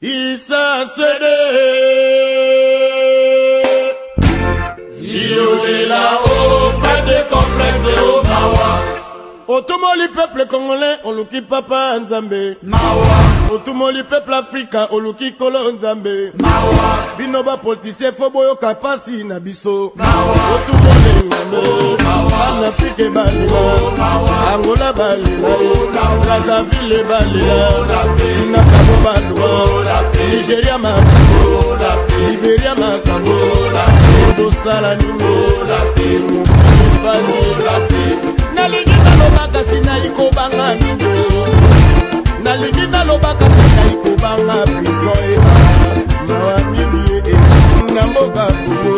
Isa Swede Violela oh, pas de complexe oh mawa. Otumoli peuple congolais, oluki papa Nzambe mawa. Otumoli peuple africain, oluki kolo Nzambe mawa. Binoba politicien foboyo kapasi na biso mawa. Otumoli ngano mawa. En Afrique balila mawa. Angola balila Brazzaville balila Nakamo balwa Nigeria makamo Liberia makamo Dosala nimo Nalingi lobaka sina ikobanga mindo Nalingi lobaka sina ikobanga prison Mawa mimi Namboka kubo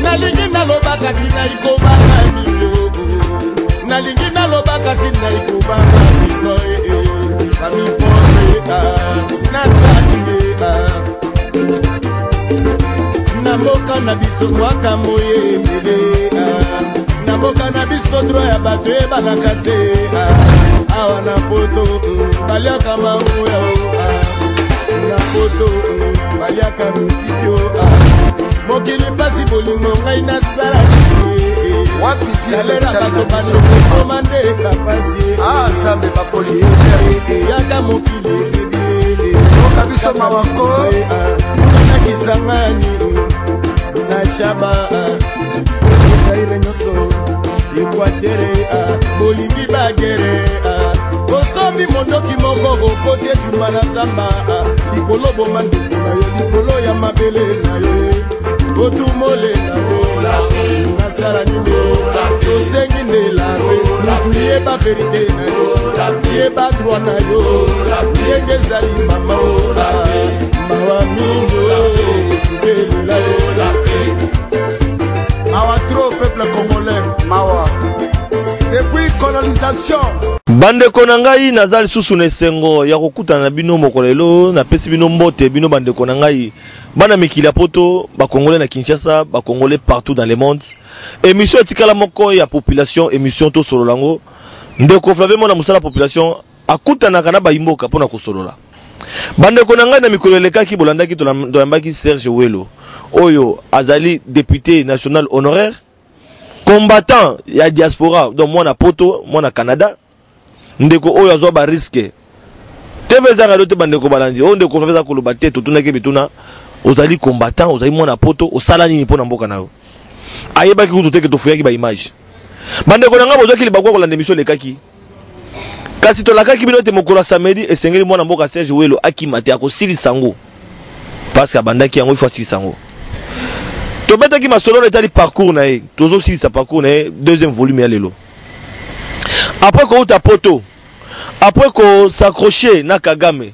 Nalingi lobaka sina ikobanga mindo Nalingi lobaka sina ikobanga prison Fami pose Nasani Namboka na biso mwaka moye mbele Namboka na biso droit ya bato ebalaka te awa na poto baliaka mango ya na poto baliaka mipikio mokili pasi bolingo ngai nasala salera bato bandokomande kapasi zambe bapolisi yaka mokili okabiso mawako nakisangani Nashaba Zaire nyoso Equatere Bolivie bagere Kosomi mondoki moko kote tumana samba Likolo bomando na yo likolo ya mabele na yo Otumole na yo Nasara nime Tosengi nela Tuye ba verite na yo Tuye ba droit na yo Tuye zali mama Mawa minyo Tubele la yo Mawa trop peuple congolais Mawa depuis colonisation Bande konangai nazali susu nesengo ya kokuta na bino mokolelo na pesi bino mbote bino bande konangai bana mikila poto ba congolais na Kinshasa ba congolais partout dans le monde émission etikala moko ya population émission to sololango ndeko Flavie mona musala population akuta na kana ba imboka pona kosolola bande konangai na mikoleleka ki bolandaki to yambaki Serge Welo Oyo Azali député national honoraire combattant ya diaspora donc moi na poto moi na Canada ndeko oyo azwa ba risque TV za radio te bandeko balandi o ndeko feza koloba te totuna ke bituna ozali combattant ozali moi na poto osala nini pona mboka nayo ayebaki kutu te ke tofuyaki ba image bandeko nanga bozo ki libakwa kolanda émission lekaki kasi to lakaki bino te mokola samedi esengeli moi na mboka Serge Welo akimate akosili sango parce que bandaki yango il faut sango to beta ki masolo etali parcours na ye tozo si sa parcours na ye deuxième volume ya lelo après ko uta poto après ko s'accrocher na Kagame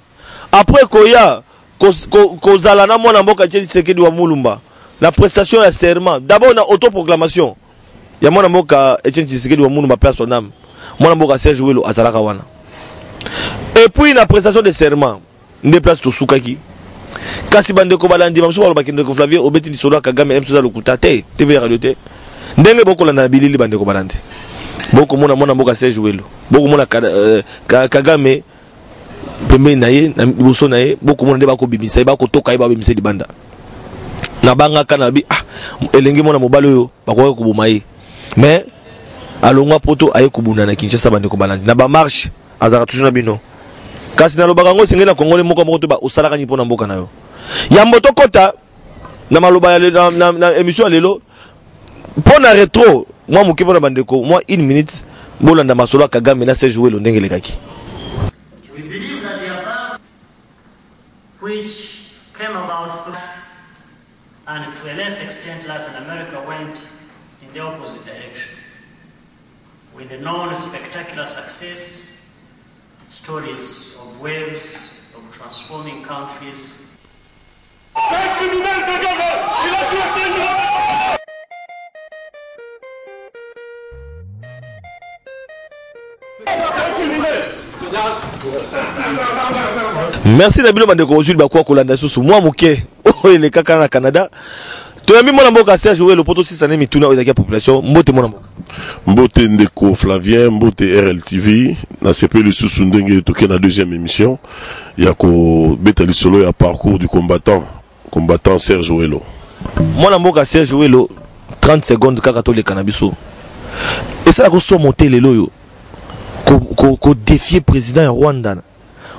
après ko ya ko zala na mwana mboka Tcheli Sekedi wa Mulumba la prestation ya serment d'abord na autoproclamation ya mwana mboka Tcheli Sekedi wa Mulumba place son âme mwana mboka Serge Welo azalaka wana et puis na prestation de serment nde place to sukaki kasi bandeko balandi mamso balobaki ndeko Flavie obeti lisolo Kagame msoza lokuta te TV radio te ndenge bokola na bilili bandeko balandi boko mona mboka Serge Welo boko mona Kagame pembe na ye na boso na ye boko mona ndeba ko bimisa ye bako toka ye ba bimisa libanda na banga kana bi elenge mona mobalo yo bako ko boma ye mais alongwa poto aye kubunda na Kinshasa bandeko balandi na ba marche azaka toujours na bino kasi na lobaka ngo sengena Congolais moko moko to ba osalaka ni pona mboka nayo ya mboto kota na maloba ya na émission lelo pona retro moi moki pona bandeko moi 1 minute bolanda masolo Kagame na Serge Welo ndenge lekaki. We believe that the above which came about and to a less extent Latin America went in the opposite direction with the known spectacular success stories of waves of transforming countries. Merci Nabilo Bandeko aujourd'hui ba kwa kolanda susu moi moke oh il est kaka na Canada Tu as mis mon amboka Serge jouer le poteau 6 années mais tourner avec la population mbote mon amboka. Mbote ndeko Flavien, mbote RLTV, na CP le sous-sundenge toke na deuxième émission. Yako betali solo ya parcours du combattant Serge Ouelo. Mon amboka Serge Ouelo 30 secondes kaka to le cannabis. Et ça ko so monter les loyo. Ko défier président Rwanda.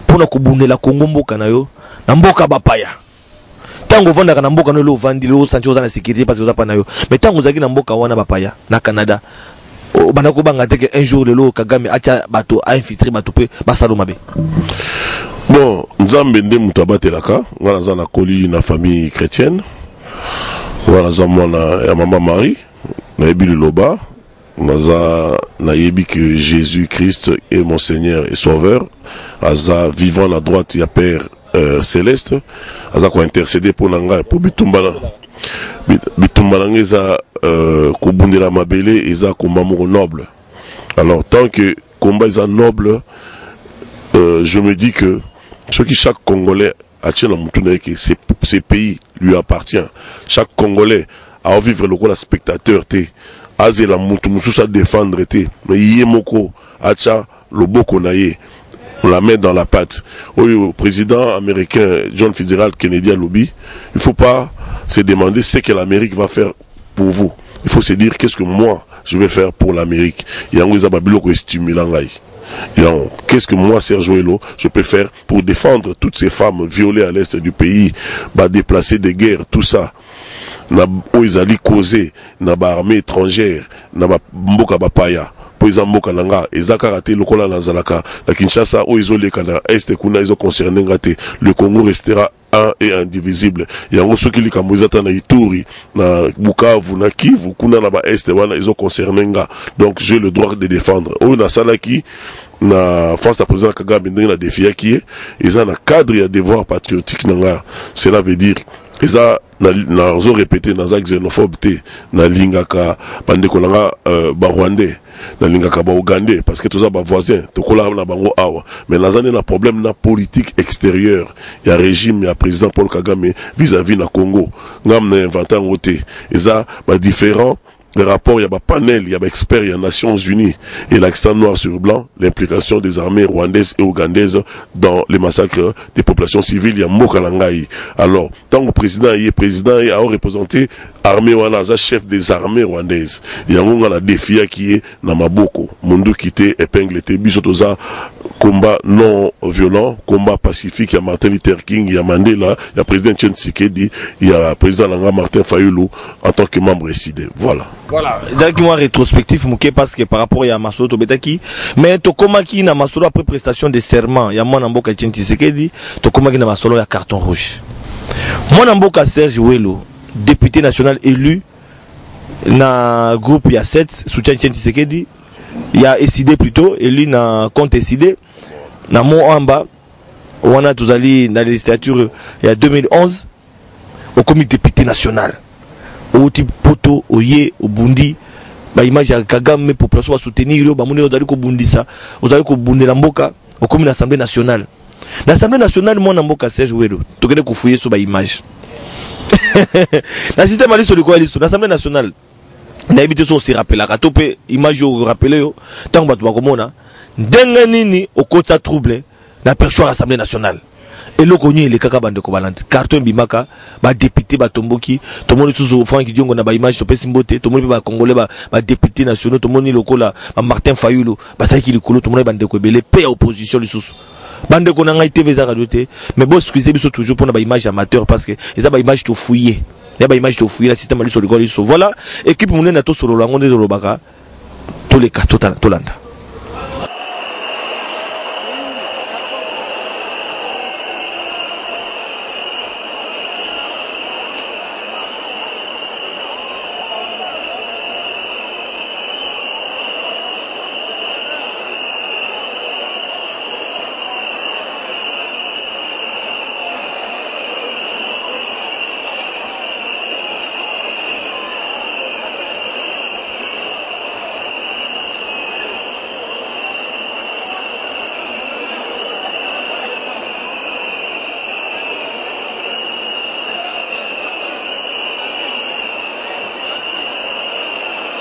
Pour na ko bundela Congo mboka na yo, na mboka bapaya. Tango vanda kana mboka no lo vandi lo santi oza na sécurité parce que oza pa na yo. Mais tango zaki na mboka wana bapaya na Canada. Bana ko banga teke un jour le lo Kagame atia bato a infiltrer bato pe basalo mabe. Bon, nzambe nde mutu abatelaka, ngana za na koli na famille chrétienne. Wana za mwana ya mama Marie, na yebi loba, naza na yebi que Jésus-Christ est mon Seigneur et Sauveur. Aza vivant à droite ya Père céleste, aza ko intercéder pour nanga pour bitumbala eza ko bundela mabele eza combat noble. Alors tant que combat est noble, je me dis que ce qui chaque Congolais a tient la moutoune que ces pays lui appartient. Chaque Congolais a vivre le rôle spectateur té azé la moutoune sous sa défendre té mais yemoko acha le boko naye la main dans la patte. Au président américain John Fitzgerald Kennedy a lobby, il faut pas se demander ce que l'Amérique va faire pour vous. Il faut se dire qu'est-ce que moi je vais faire pour l'Amérique. Il y a un babiloko stimulant là. Qu'est-ce que moi, Serge Ouelo, je peux faire pour défendre toutes ces femmes violées à l'est du pays, déplacer des guerres, tout ça. Ils allaient causer dans l'armée étrangère, dans mboka bapaya. Mboka nanga ezaka raté lokola na zalaka la Kinshasa o izoleka na est kuna izo concerné ngate le Congo restera un et indivisible. Yango soki likambo ezata na Ituri na Bukavu na Kivu kuna na ba est wana izo concerné nga, donc j'ai le droit de défendre. O na salaki na face à président Kagame ndenge na défi qui est na cadre ya devoir patriotique nanga. Cela veut dire eza na zo répéter na za xénophobe té na lingaka bandeko langa ba Rwandais na lingaka ba Ougandais parce que tous ba voisins to kola na bango awa, mais na zane na problème na politique extérieure ya régime ya président Paul Kagame vis-à-vis na Congo ngam na inventé ngoté eza ba différents les rapports, il y a un panel, il y a un expert, il y a Nations Unies et l'accent noir sur blanc, l'implication des armées rwandaises et ougandaises dans les massacres des populations civiles, il y a Mokalangai. Alors, tant que le président a représenté armée Wanaza, chef des armées rwandaises. Il y a un défi qui est Namaboko, Mundu Kité, épingle Tebi, Sotoza, combat non violent, combat pacifique, il y a Martin Luther King, il y a Mandela, il y a président Chen Tshisekedi, il y a président Langa Martin Fayulu en tant que membre résident. Voilà. Voilà, donc moi rétrospectif mouké parce que par rapport à Masolo Tobetaki, mais to komaki na Masolo après prestation de serment, il y a mon amboka Etienne Tshisekedi, to komaki na Masolo ya carton rouge. Mon amboka Serge Ouelo, député national élu na groupe il y a 7 soutien Etienne Tshisekedi, il y a SID plutôt élu na compte SID na mon amba on a tous allé dans la législature il y a 2011 au comité député national. Au type poto oye au bundi ba image ya Kagame population va soutenir yo ba mune ozali ko bundisa ozali ko bundela mboka au comité l'Assemblée nationale. L'Assemblée nationale mon mboka Serge Ouelo tokende ko fouiller sur ba image. La système ali sur le coalition l'Assemblée nationale. Na habité so se rappela ka topé image yo rappeler yo tant ba to ba komona ndenge nini au kota trouble na perso l'Assemblée nationale. Et le connu les kaka bande ko balante carton bimaka ba député ba tomboki to moni sous Franck Diongo na ba image to pesi mbote to moni ba congolais ba député nationaux to moni lokola ba Martin Fayulu ba saki likolo to moni bande ko belé pe opposition lisusu bande ko na ngai TV za radio te mais bon excusez biso toujours pour na ba image amateur parce que eza ba image to fouiller ya ba image to fouiller la système ali sur le gol iso voilà équipe munene to solo lango de lobaka tous les cas to landa.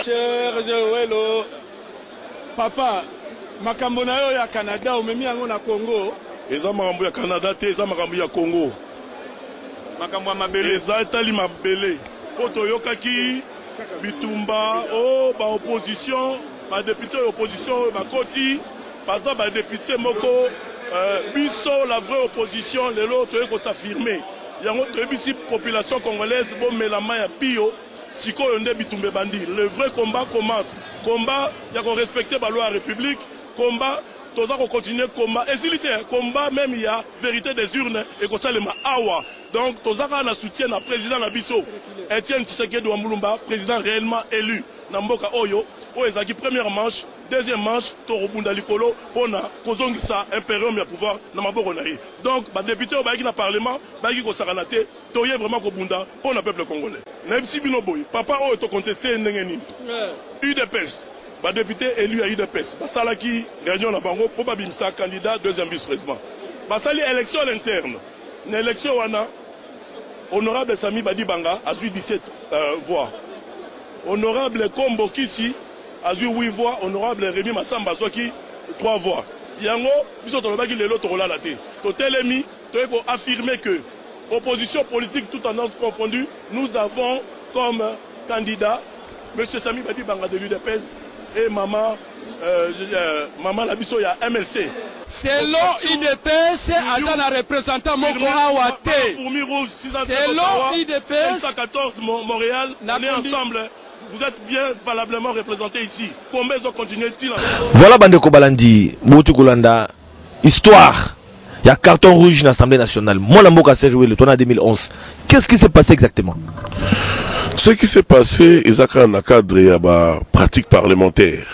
Cher Joëlo, papa, makambo na yo ya Canada omemi yango na Congo. Eza makambo ya Canada te, eza makambo ya Congo. Makambo ya mabele. Eza etali mabele. Po toyokaki bitumba o ba opposition, ba député opposition ba koti, baza ba député moko biso la vraie opposition lelo toyeko s'affirmer. Yango toyebisi population congolaise bo melama ya pio. Sikoyo nde bitumbe bandi. Le vrai combat commence. Combat, il y a qu'on respecte la loi de la République. Combat, tous qu'on continue combat. Et s'il y a combat, même il y a vérité des urnes et qu'on s'allume awa. Donc, tous qu'on a soutien à président Nabiso. Etienne Tshisekedi Wambulumba, président réellement élu. Namboka Oyo, Oezaki première manche, deuxième manche, Torobunda Likolo, Pona, Kozongisa, impérium et pouvoir, Namaboko Naï. Donc, les députés au Baïki na Parlement, Baïki Kosaranate, Toye vraiment Kobunda, pour le peuple congolais. Nebsi Binoboy, papa Oyo to contesté Nengeni. UDPS, les députés élus à UDPS, Basalaki, réunion na Bango, probablement candidat, deuxième vice-président. Basali élection interne, une élection wana, honorable Sami Badi Banga, a 17 voix. Honorable Kombo Kisi a 8 voix, honorable Rémi Massamba Zwaki 3 voix. Yango, biso tolobaki lelo torola la té. Totelemi, toyeko affirmer que opposition politique toute tendance confondue, nous avons comme candidat M. Sami Badi Banga de l'UDPS et maman maman Labiso ya MLC. Selon UDPS, Azana représentant Moko Awate. Selon UDPS, 114 Montréal, on est ensemble. Vous êtes bien valablement représentés ici. Combien ils ont continué-ils? Voilà Bandeko Balandi, Moutou Kolanda, histoire. Il y a carton rouge dans l'Assemblée nationale. Moi, la s'est joué le tournoi 2011. Qu'est-ce qui s'est passé exactement? Ce qui s'est passé, ils ont un cadre et une pratique parlementaire.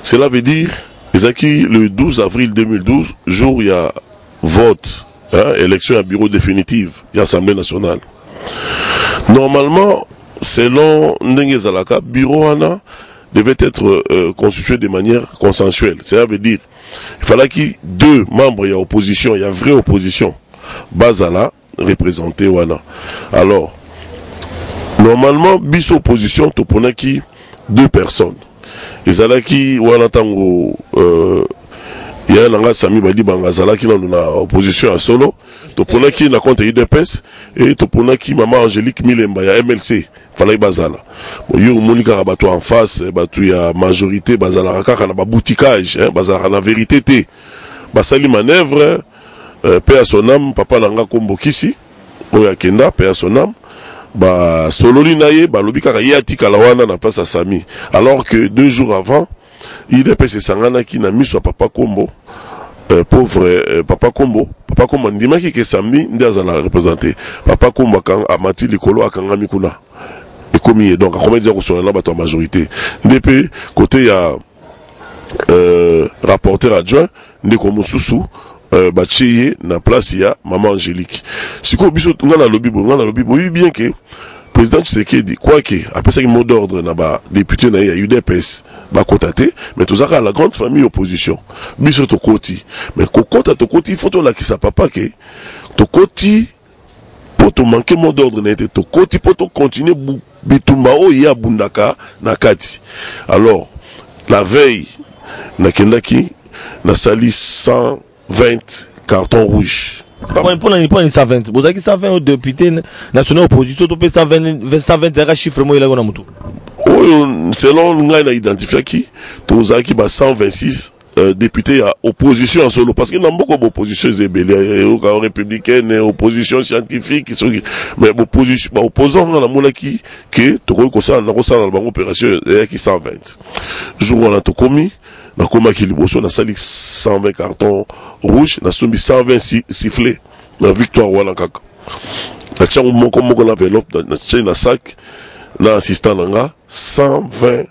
Cela veut dire, ils ont le 12 avril 2012, jour où il y a vote, élection à bureau définitive, il y a Assemblée nationale. Normalement, selon Ndenge Zalaka, bureau Ana devait être constitué de manière consensuelle. Cela veut dire, il fallait qu'il y ait 2 membres, il y a opposition, il y a vraie opposition. Bazala, représenté Wana. Alors, normalement, bis opposition, toponaki 2 personnes. Ezalaki Wana Tango, il y a un Sami Badi Bangazala qui est dans opposition à solo. Toponaki na compte IDPS et toponaki Maman Angélique Milemba, il y a MLC. Fallait Bazala. Yo Monika Rabato en face, batu ya majorité, Bazala Rakaka na boutikage, Bazala na vérité té. Basali manœuvre, paix à son âme, papa Nanga Kombo Kisi, Oya Kenda, paix à son âme. Ba Sololi Naye, ba Lobika Yati Kalawana na place à Sami. Alors que 2 jours avant, IDPS Sangana qui n'a mis sur papa Kombo. Pauvre Papa Kombo ndima ki ke Sami ndazala représenté Papa Kombo kan amati likolo akanga mikuna ekomi donc a combien dire ko sona bato majorité ndepé côté ya rapporteur adjoint ndeko mususu bachiye na place ya maman Angélique siko biso ngana lobibo oui bien que président Tshisekedi quoi que après ça mot d'ordre na ba député na ya UDPS ba kotate mais tout ça la grande famille opposition biso to koti mais kokota to koti il faut to la ki sa papa que to koti pour to manquer mot d'ordre na to koti pour to continuer bitumba o ya bundaka na kati alors la veille na kendaki na sali 120 cartons rouges. Pour une 120, vous avez 120 députés nationaux opposition, tu peux 120 chiffres, moi il a un moutou. Selon nous, on a identifié qui, tu as 126 députés à opposition en solo, parce qu'il y a beaucoup d'opposition républicaine, opposition scientifique, mais opposants, on a qui, tu as opération qui 120. Jour où on a tout commis, na koma ki liboso na sali 120 cartons rouges na sombi 120 sifflets na victoire wana kaka na tchango moko na enveloppe na tchango na sac na assistant nanga 120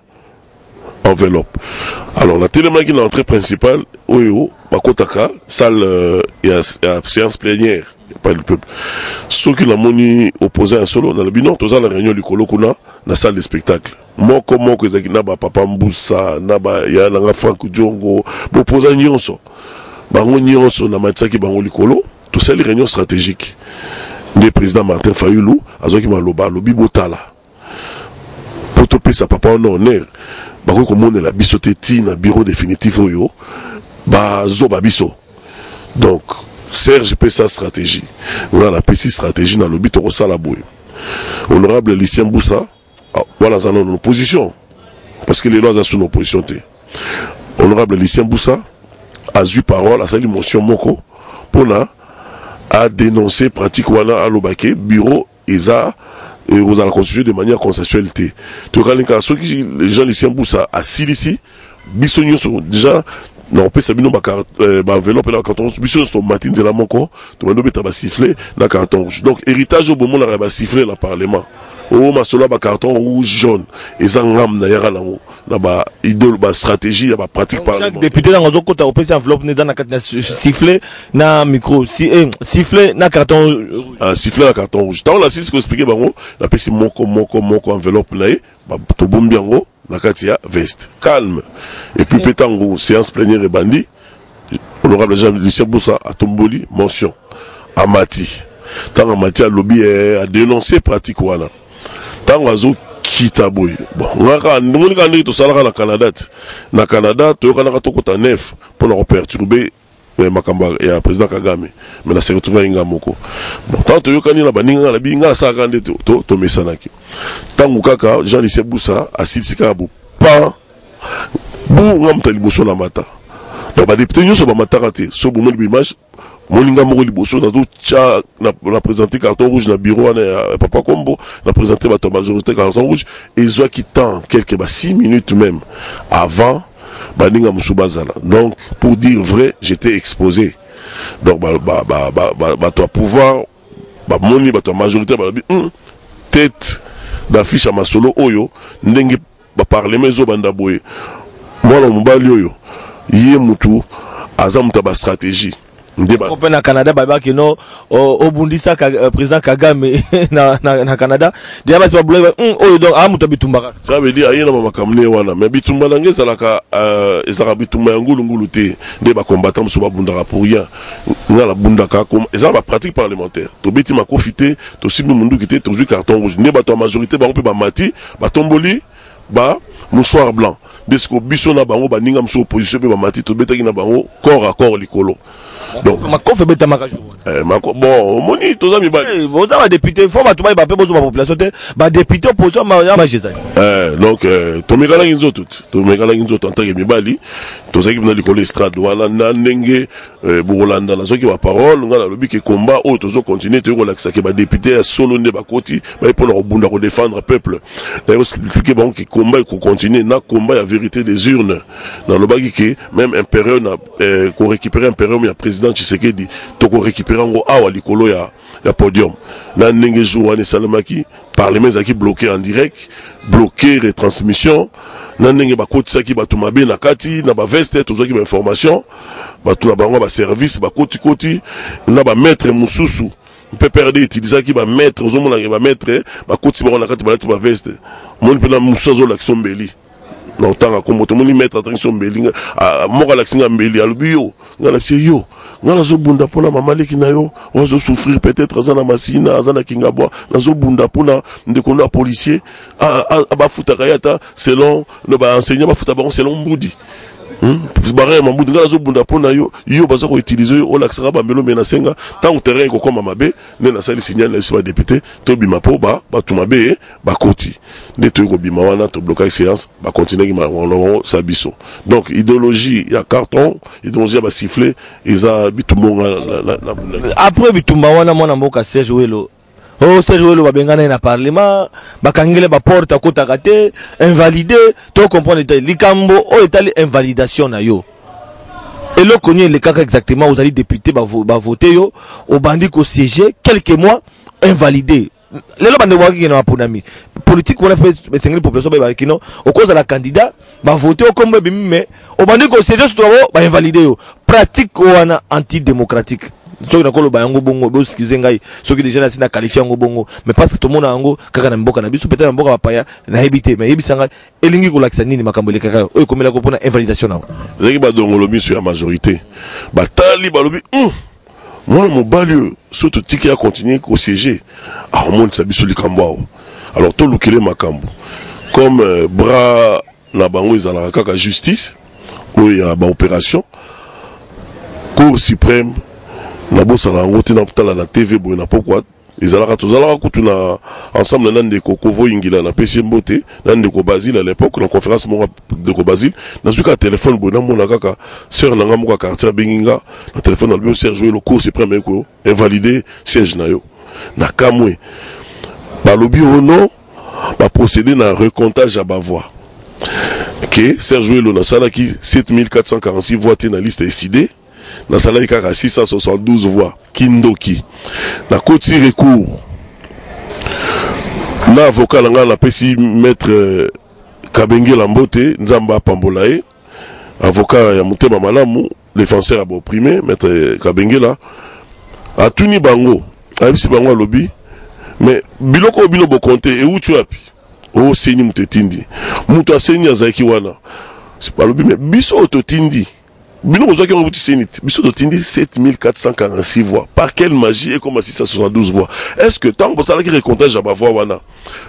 enveloppes. Alors la télé qui l'entrée principale oyo bakotaka salle et séance plénière pas le peuple ceux qui la moni opposé un solo dans le bilan tous à la réunion du colo kuna na salle de spectacle moko ezaki na ba papa Mbusa na ba ya na Frank Djongo opposé nyonso bango nyonso na matsaki bango likolo tout ça les réunions stratégiques le président Martin Fayulu azoki maloba lobi botala poto topesa papa en honneur bako komone la biso te tina bureau définitif oyo bazo babiso. Donc Serge pesa stratégie on a la petite stratégie dans le but au salaboy honorable Lucien Boussa voilà dans nos opposition parce que les lois sont sous opposition té honorable Lucien Boussa a eu parole à sa motion moko pour à dénoncer pratique wana à l'obake bureau ESA et vous allez constituer de manière consensuelle. Tu vois, les gens Lucien Boussa à Silici, Bissonio sont déjà, non, peut s'abîmer ma enveloppe et la carton rouge, Bissonio sont matin de la monco, tu m'as donné ta siffler la carton rouge. Donc, héritage au moment où on a sifflé le Parlement. Oh, ma sola ba carton rouge jaune. Et ça, ngam na yara lango. Na ba idole, ba stratégie, ba pratique parlementaire. Chaque député dans un côté européen enveloppe né dans la carte siffler na micro, siffler na carton rouge. Ah, siffler na carton rouge. Tant la six ko expliquer bango, na pesi moko enveloppe na e, ba to bombiango na katia veste. Calme. Et puis pétango séance plénière et bandit. Honorable Jean Lucien Boussa à Tomboli mention. Amati. Tant Amati a lobby a dénoncé pratique wana. Tant oiseau kita boy bon ngaka ndimoni kandi to salaka na Canada na Canada to kana ka to kota nef pour nous perturber makamba ya président Kagame mais na se retrouver inga moko bon tant to yokani na baninga na binga sa kande to mesanaki tangu kaka Jean Lucien Boussa asitsika bu pa bu ngamta liboso na mata donc ba député nyoso ba mataka te so bu moni image moninga moko liboso na tcha na présenter carton rouge na bureau na papa Kombo na présenter ba majorité carton rouge et soit qui tend quelques 6 minutes même avant baninga musubazala. Donc pour dire vrai j'étais exposé donc toi pouvoir moni toi majorité tête d'affiche à masolo oyo ndenge parlement zo banda boye moi na mobali oyo yé mutu azamuta ba stratégie Open na Canada baba kino obundisa président Kagame na Canada déjà basi ba boule oyo donc amuta bitumbaka ça veut dire ayena mama kamne wana mais bitumba nange salaka ezaka bitumba ya ngulu te nde ba combattant muso ba bundaka pour rien na la bundaka comme ezaka ba pratique parlementaire to beti makofité to sibu mundu kité to carton rouge ne ba to majorité ba on peut ba mati ba tomboli ba mouchoir blanc desco biso na bango ba ninga muso opposition pe ba mati to betaki na bango corps à corps likolo. Donc ma conf beta makaju bon moni toza mi ba boza ba député faut ba to ba pe bozo ba population te ba député opposition ma magistrat donc to mekala nginzo en tant que mibali toza ki na likolo estrade wala na ndenge Burolanda na soki ba parole ngala lobi ke combat o tozo continuer to relaxa ke ba député solo nde ba koti ba pour leur bunda ko défendre peuple d'ailleurs expliquer bon que combat ko continuer na combat ya vérité des urnes dans le bagi ke même impérieux na ko récupérer impérieux ya président Tshisekedi to ko récupérer ngo awa likolo ya podium na ndenge jour salamaki parlement zaki bloqué en direct bloqué retransmission na ndenge ba kotisaki ba tumabe na kati na ba veste tozaki ba information ba tuna bango ba service ba koti na ba maître mususu peut perdre utiliser qui ba maître ozomona ba maître ba koti ba na kati ba lati ba veste mon pena mususu l'action beli non tant comme tout monde mettre attention belinga moko l'action mbeli alubio ngala yo ngala zo bunda pona mama leki na yo ozo souffrir peut-être azana masina azana kingabwa nazo bunda pona ndeko na policier ba futaka yata selon no ba enseignant ba futa ba selon mbudi barre mambudi ngala zo bunda pona yo baza ko utiliser o l'action ba melo menasenga tant terrain ko koma mabe ne na sali signal na ba député to bima po ba tumabe ba koti de to ko bima wana to bloquer séance ba continuer ki ma sabiso. Donc idéologie ya carton idéologie ba siffler eza bitumbonga après bitumba wana mwana mboka Serge Welo Serge Welo ba bengana na parlement ba kangele ba porte à kota kate invalidé to comprendre likambo o etali invalidation na yo et le connu le cas exactement vous allez député ba voter yo au bandi ko siéger quelques mois invalidé les lois de na ponami politique on a fait 50 population ba kino au cause de la candidat ba voter au comme mais au bandi ko siéger surtout ba invalider yo pratique wana antidémocratique soki na kolo bayango bongo bo excuse ngai soki déjà na sina qualifier ngo bongo mais parce que tout monde yango kaka na mboka na biso peut-être na mboka bapaya na hebité mais yebisanga elingi ko lakisa nini makambo le kaka oyo komela ko pona invalidation na zeki ba dongo lobi sur la majorité batali balobi moi mon balio surtout tiki a continuer ko siéger on monte sa biso likambo alors to lukele makambo comme bras na bango ezalaka kaka justice ou ya ba opération Cour suprême na bosala yango tina tala na TV boye na pourquoi ezalaka tozalaka kutu na ensemble na ndeko Kovo Ingila na pesi mbote na ndeko Basile à l'époque na conférence moko de Basile na suka téléphone boye na mona kaka sœur na nga moko quartier Benginga na téléphone na bio Serge le Cour suprême ko invalider siège na yo na kamwe balobi ono ba procéder na recomptage à bavois que Serge Ouelo na salaki 7446 voix na liste décidée na salaki kaka 672 voix kindoki na koti recours na avocat langa na pesi maître Kabenge Lambote Nzamba Pambolae avocat ya mutema malamu défenseur abo opprimé maître Kabenge la atuni bango abisi bango lobby mais biloko bino bo compter et où tu appuies o seni mutetindi mutu aseni azaki wana c'est pas lobby mais biso ototindi bino kozaki on vuti seni biso ototindi 7446 voix par quelle magie et comme 672 voix est-ce que tant que ça la qui recomptage à voix wana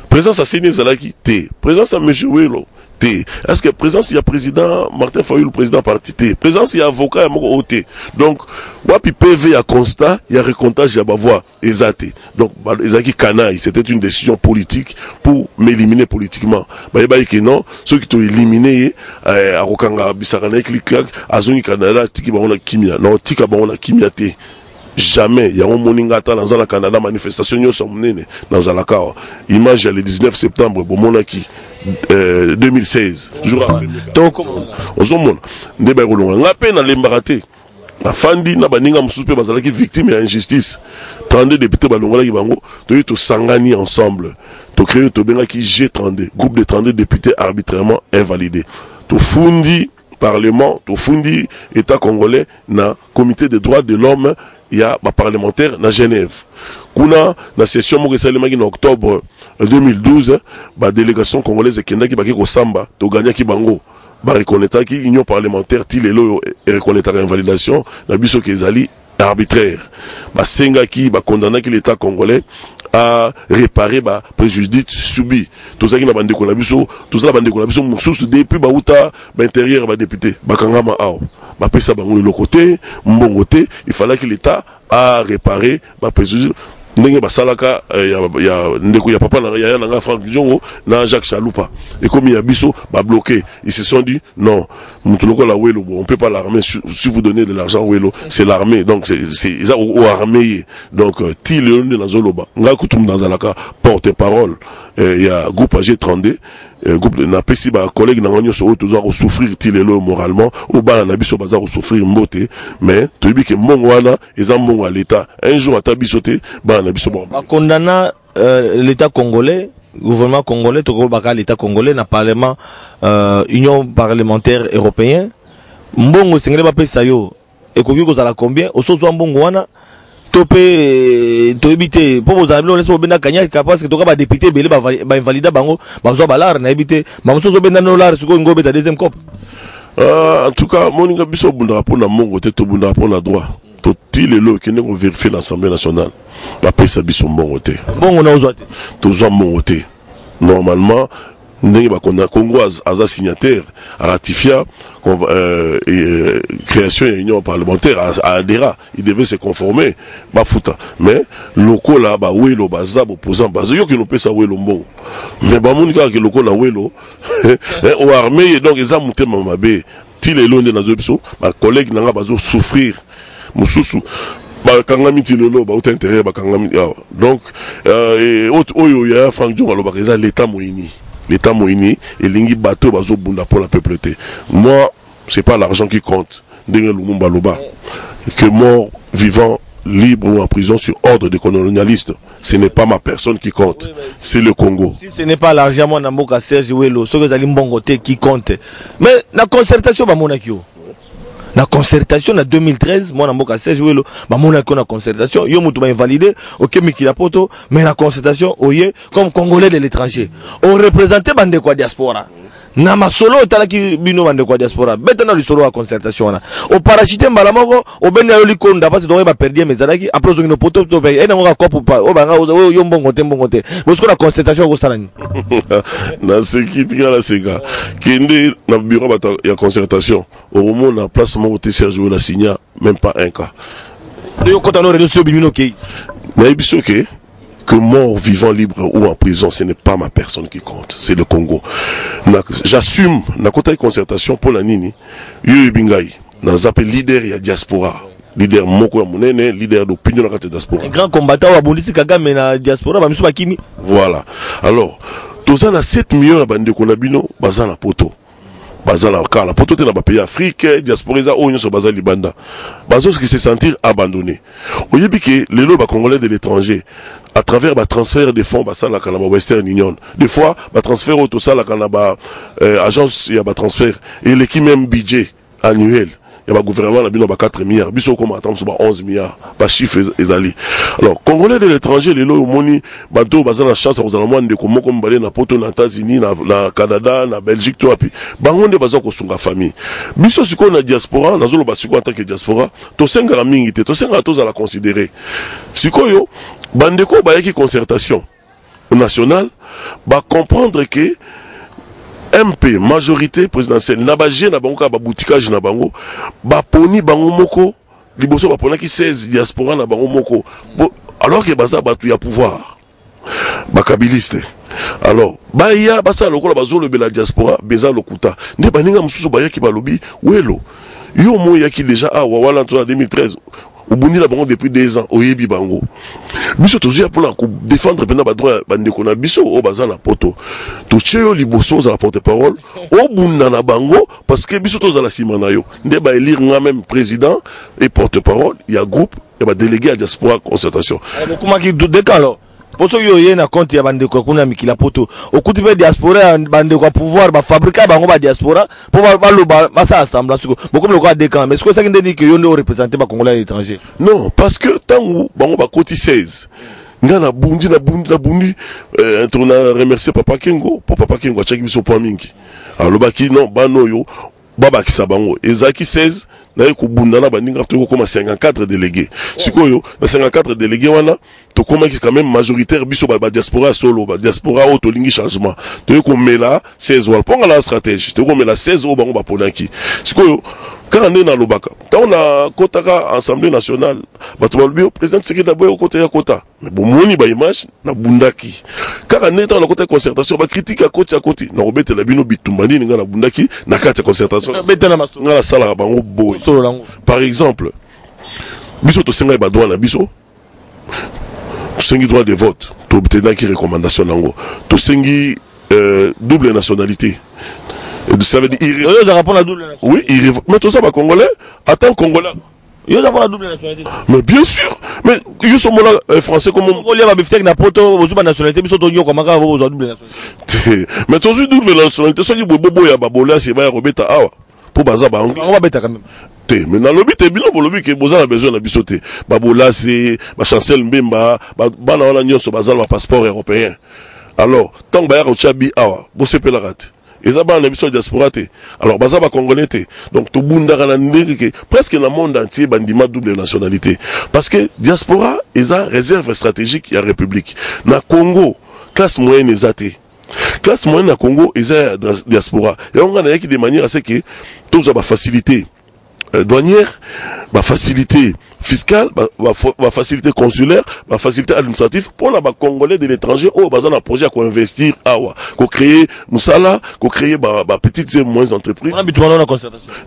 présence à seni zalaki té présence à monsieur Ouelo té est-ce que présence il y a président Martin Fayulu le président parti té présence il y a avocat ya moko oté donc wapi PV ya constat il y a recomptage ya voix exacté donc ezaki canaille c'était une décision politique pour m'éliminer politiquement ba que non ceux qui t'ont éliminé a rokanga bisakana clic clac azongi Canada tiki ba on kimia non tika ba on kimia té jamais il y a un moningata dans la Canada manifestation yo somnene dans la Alaka image le 19 septembre bomonaki 2016 jour après donc ozomona ndeba rolonga ngape na lembarate la fandi na baninga musupe bazalaki victime ya injustice 32 députés balongola ki bango to sangani ensemble to créer to benga ki G32 groupe de 32 députés arbitrairement invalidés to fundi parlement to fundi état congolais na comité des droits de l'homme il y a ma parlementaire na Genève kuna na session mo kesalemaki en octobre 2012 ba délégation congolaise kendaki baki ko samba to gagnaki bango ba reconnaître ki union parlementaire tilelo et reconnaître invalidation na biso kezali arbitraire ba senga ki ba condamner ki l'état congolais à réparer ba préjudice subi tout ça qui na bande ko na biso tout ça bande ko na biso mususu depuis ba uta ba intérieur ba député ba kangama aw ba pesa bango le côté mbongo té il fallait que l'état a réparé ba préjudice ndenge basalaka ya ndeko ya papa na ya nga Franck Diongo na Jacques Chaloupa et comme il y a biso ba bloqué ils se sont dit non mutuloko la Ouelo on peut pas l'armée si vous donnez de l'argent Ouelo c'est l'armée donc c'est ça au armée donc ti leone na zoloba nga kutum dans alaka porte-parole il y a groupe AG32 groupe na pesi ba collègue na nganyo so toujours souffrir ti lelo moralement ou ba na biso baza souffrir mbote mais to bi ke mbongo wana ezambongo à l'état un jour atabisoté ba na biso ba condamna l'état congolais gouvernement congolais to baka l'état congolais na parlement union parlementaire européen mbongo sengele ba pesa yo ekoki kozala combien osozwa mbongo wana topé to éviter pour vos amis laisse benda kanya parce que to ka député belé ba invalida bango bazo balar na éviter mamuso zo benda no lar suko ngobe ta deuxième cop en tout cas moninga biso bunda pour na mongo te to bunda pour na droit to tilelo ki ne ko vérifier l'Assemblée nationale ba pesa biso mbongo te mbongo na ozwa te to zo mbongo te normalement ndenge bakona Congo aza signataire à ratifier création de l'union parlementaire à adhérer il devait se conformer bafuta mais loko là ba Ouelo baza opposant baza yo ki no pesa Ouelo mbongo mais ba monika ke loko na Ouelo au armée donc eza mutema mabe ti lelo nde nazo biso ba collègue nanga bazo souffrir mususu ba kangami ti lelo ba uta intérêt ba kangami donc oyo ya Franck Diongo lo ba eza l'état moini l'état moini et lingi bateau bazo bunda pour la peupleté moi c'est pas l'argent qui compte dengue Lumumba loba que mort vivant libre ou en prison sur ordre des colonialistes ce n'est pas ma personne qui compte c'est le Congo si ce n'est pas l'argent mon amboka Serge Ouelo ce que zali mbongo te qui compte mais la concertation ba monakio la concertation en 2013 moi namboka Serge Ouelo ba monakio na concertation yo mutu ba invalidé OK mikila poto mais la concertation oye comme congolais de l'étranger on représentait bande quoi diaspora na masolo talaki bino bande kwa diaspora beta na lisolo wa concertation wana o parachute mbala moko o bende yo likonda parce donc ba perdre mes alaki après zo ngino poto to be ena ngoka kopu pa o banga o yo mbongo te bosko na concertation ko salani na sekiti la sega kende na bureau bata ya concertation au moment na place mon côté Sergio la signa même pas un cas de yo kota no réunion bimino kei na biso ke que mort, vivant, libre ou en prison, ce n'est pas ma personne qui compte, c'est le Congo. J'assume, na kota concertation pour la nini, yo bingai, na zappé leader ya diaspora, leader moko ya monene, leader d'opinion na kata diaspora. Un grand combattant wa bondisi Kagame na diaspora, ba miso bakimi. Voilà. Alors, toza na 7 millions ya bande konabino, baza na poto. Baza na kala, poto te na ba pays Afrique, diaspora za o nyoso baza libanda. Bazo qui se sentir abandonné. Oyebi ke lelo ba congolais de l'étranger à travers le transfert des fonds à la Western Union. Des fois, le transfert au tout ça, la agence, il y a un transfert. Et l'équipe même budget annuel. Il y a un gouvernement, il y a 4 milliards. Il y a 11 milliards. Par chiffre, les alliés. Alors, Congolais de l'étranger, les lois, moni, bateau, bazar la chance, vous allez voir, des comme balé, na poto, na États-Unis, na Canada, na Belgique, tout, puis, bangonde, bazar, ko sunga famille. Biso, si on a diaspora, na zolo, basiko, en tant que diaspora, to senga la mingite, to senga tous à la considérer. Si yo, bandeko, bayaki concertation nationale, ba comprendre que, MP, majorité présidentielle, nabajé na bango ka ba boutikage na bango, ba poni bango moko, liboso ba pona ki 16 diaspora na bango moko. Alors que baza batu ya pouvoir. Ba kabiliste. Alors, ba ya basa lokola bazo le la diaspora, beza lokuta. Ne baninga mususu ba yaki ba lobi, welo. Yo mo yaki déjà a wala en 2013. Au Bundi la bango depuis 2 ans, au Yebi Bango. Biso toujours pour défendre pendant ba droit bande kona biso au bazan na poto. To cheyo liboso za porte-parole au Bunda na bango parce que biso to za la simana yo. Nde ba élire nga même président et porte-parole, il y a groupe et ba délégué à diaspora concertation. Comment qui décale pour ceux qui ont un compte ya bande ko kuna mikila poto okuti be diaspora bande ko pouvoir ba fabriquer bango ba diaspora pour ba ça assemble beaucoup le quoi décan mais ce que ça qui dit que yo ne représenter ba congolais à l'étranger non parce que tant bango ba koti 16 ngana bundi on a remercié papa Kengo pour papa Kengo chaki biso po mingi alors le baki non bano yo baba ki sabango ezaki 16 na ko bunda na bandinga to ko 54 délégués sikoyo na 54 délégués wana to koma ki quand même majoritaire biso ba diaspora solo ba diaspora o to lingi changement to ko mela 16 wal ponga la stratégie to ko mela 16 o bango ba ponaki sikoyo quand on est dans l'Obaka, quand on a Kotaka Assemblée nationale, le président Tshisekedi d'abord au côté à Kota. Mais bon, moni ba image na bundaki. Quand on est dans le côté concertation, ba critique à côté. Na robete la bino bitumbani nga na bundaki na kati concertation. Na la sala bango boy. Par exemple, biso to senga ba douane biso. To sengi droit de vote, to obtenir qui recommandation nango. To sengi double nationalité. Ça veut dire oui, mais tout ça, Congolais, attends, Congolais. Mais bien sûr, mais ils sont français comme nationalité, mais tous double nationalité, ceux qui bobo ya babola, c'est pas Robeta Awa. Pour Bazaba, on va bêta quand même. Mais dans le lobby, t'es bien pour le lobby que Bozan a besoin de bisoter. Babola, c'est ma chancel Mbemba, Bana Nyon, sur Bazal, ma passeport européen. Alors, tant que Bayar Ochabi Awa, Bosse Pelarate. Et ça, on a besoin de diaspora. Alors, baza ba congolais. Donc, tout le monde presque dans le monde entier, bandima double nationalité. Parce que diaspora, ils ont réserve stratégique à la République. Na Congo, classe moyenne est athée. Classe moyenne na Congo, ils ont diaspora. Et on a des manières à ce que tout ça va faciliter douanière, va faciliter fiscale, va faciliter consulaire, va faciliter administratif pour les Congolais de l'étranger au bazar un projet à investir à créer Moussala, créer petites et moyennes entreprises.